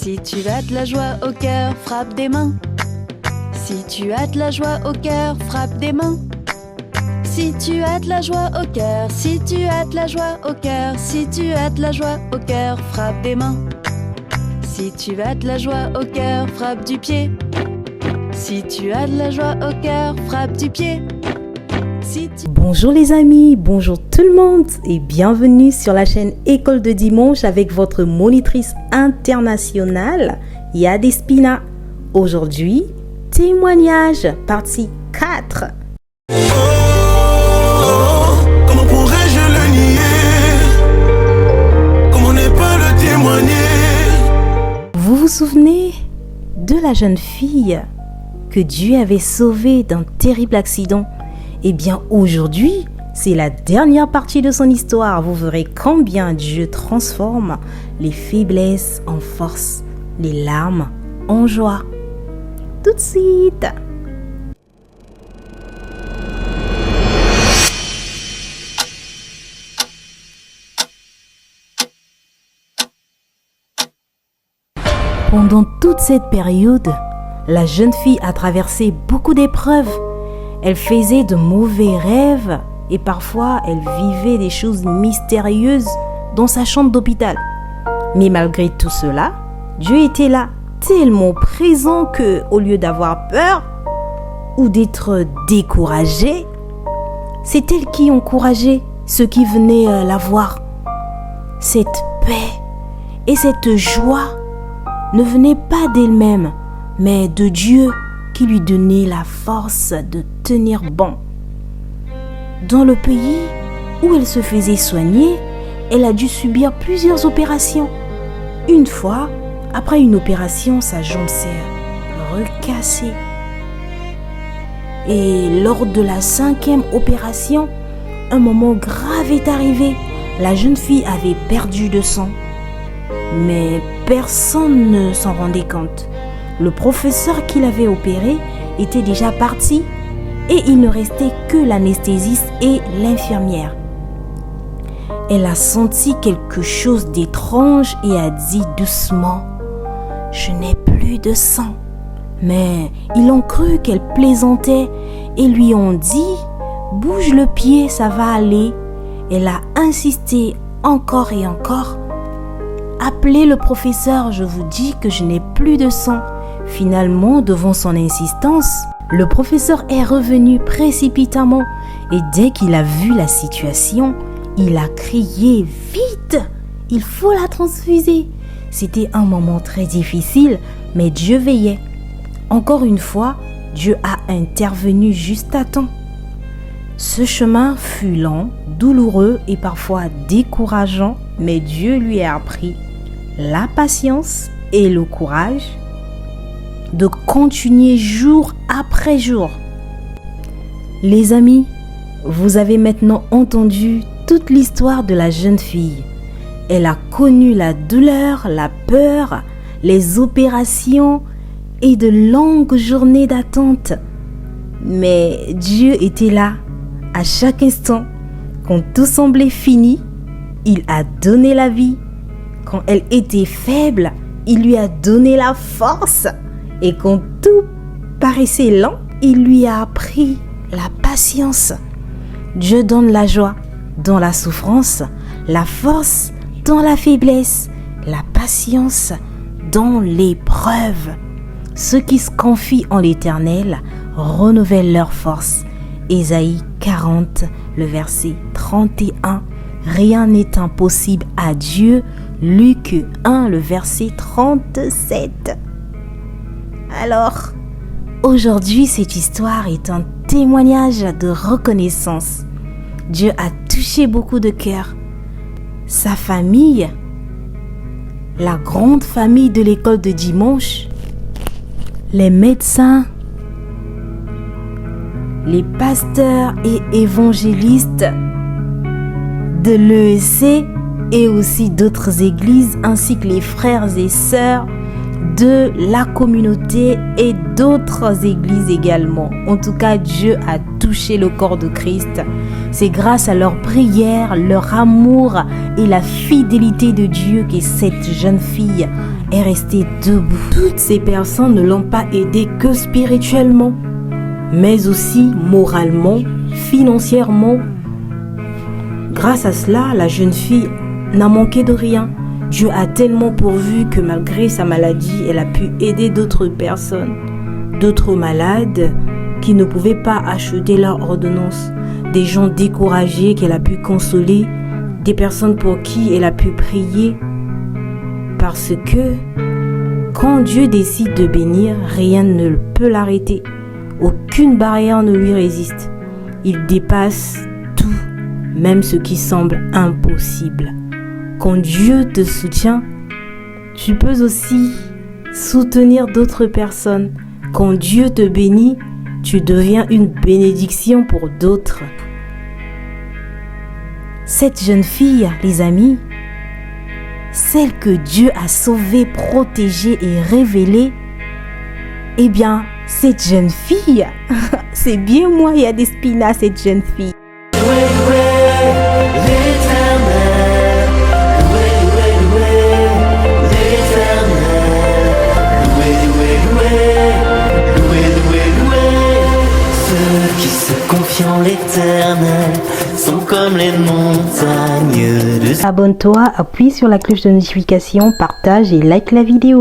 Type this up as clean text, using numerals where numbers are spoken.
Si tu as de la joie au cœur, frappe des mains. Si tu as de la joie au cœur, frappe des mains. Si tu as de la joie au cœur, si tu as de la joie au cœur, si tu as de la joie au cœur, frappe des mains. Si tu as de la joie au cœur, frappe du pied. Si tu as de la joie au cœur, frappe du pied. Bonjour les amis, bonjour tout le monde et bienvenue sur la chaîne École de Dimanche avec votre monitrice internationale Yadespina. Aujourd'hui, témoignage partie 4. Comment pourrais-je le nier? Comment ne pas le témoigner? Vous vous souvenez de la jeune fille que Dieu avait sauvée d'un terrible accident? Eh bien aujourd'hui, c'est la dernière partie de son histoire. Vous verrez combien Dieu transforme les faiblesses en force, les larmes en joie. Tout de suite. Pendant toute cette période, la jeune fille a traversé beaucoup d'épreuves. Elle faisait de mauvais rêves et parfois elle vivait des choses mystérieuses dans sa chambre d'hôpital. Mais malgré tout cela, Dieu était là, tellement présent que, au lieu d'avoir peur ou d'être découragée, c'est elle qui encourageait ceux qui venaient la voir. Cette paix et cette joie ne venaient pas d'elle-même, mais de Dieu qui lui donnait la force de tenir bon. Dans le pays où elle se faisait soigner, elle a dû subir plusieurs opérations. Une fois, après une opération, sa jambe s'est recassée. Et lors de la 5e opération, un moment grave est arrivé. La jeune fille avait perdu de sang, mais personne ne s'en rendait compte. Le professeur qui l'avait opéré était déjà parti et il ne restait que l'anesthésiste et l'infirmière. Elle a senti quelque chose d'étrange et a dit doucement « Je n'ai plus de sang ». Mais ils ont cru qu'elle plaisantait et lui ont dit « Bouge le pied, ça va aller ». Elle a insisté encore et encore « Appelez le professeur, je vous dis que je n'ai plus de sang ». Finalement, devant son insistance, le professeur est revenu précipitamment et dès qu'il a vu la situation, il a crié « Vite! Il faut la transfuser !» C'était un moment très difficile, mais Dieu veillait. Encore une fois, Dieu a intervenu juste à temps. Ce chemin fut lent, douloureux et parfois décourageant, mais Dieu lui a appris la patience et le courage de continuer jour après jour. Les amis, vous avez maintenant entendu toute l'histoire de la jeune fille. Elle a connu la douleur, la peur, les opérations et de longues journées d'attente. Mais Dieu était là à chaque instant. Quand tout semblait fini, il a donné la vie. Quand elle était faible, il lui a donné la force. Et quand tout paraissait lent, il lui a appris la patience. Dieu donne la joie dans la souffrance, la force dans la faiblesse, la patience dans l'épreuve. Ceux qui se confient en l'Éternel renouvellent leur force. Ésaïe 40, le verset 31. Rien n'est impossible à Dieu. Luc 1, le verset 37. Alors, aujourd'hui, cette histoire est un témoignage de reconnaissance. Dieu a touché beaucoup de cœurs. Sa famille, la grande famille de l'école de dimanche, les médecins, les pasteurs et évangélistes de l'EEC et aussi d'autres églises, ainsi que les frères et sœurs de la communauté et d'autres églises également. En tout cas, Dieu a touché le corps de Christ. C'est grâce à leur prière, leur amour et la fidélité de Dieu que cette jeune fille est restée debout. Toutes ces personnes ne l'ont pas aidée que spirituellement, mais aussi moralement, financièrement. Grâce à cela, la jeune fille n'a manqué de rien. Dieu a tellement pourvu que malgré sa maladie, elle a pu aider d'autres personnes, d'autres malades qui ne pouvaient pas acheter leur ordonnance, des gens découragés qu'elle a pu consoler, des personnes pour qui elle a pu prier. Parce que quand Dieu décide de bénir, rien ne peut l'arrêter. Aucune barrière ne lui résiste. Il dépasse tout, même ce qui semble impossible. Quand Dieu te soutient, tu peux aussi soutenir d'autres personnes. Quand Dieu te bénit, tu deviens une bénédiction pour d'autres. Cette jeune fille, les amis, celle que Dieu a sauvée, protégée et révélée, eh bien, cette jeune fille, c'est bien moi, il y a des spina, cette jeune fille. Qui se confient en l'éternel sont comme les montagnes de... Abonne-toi, appuie sur la cloche de notification, partage et like la vidéo.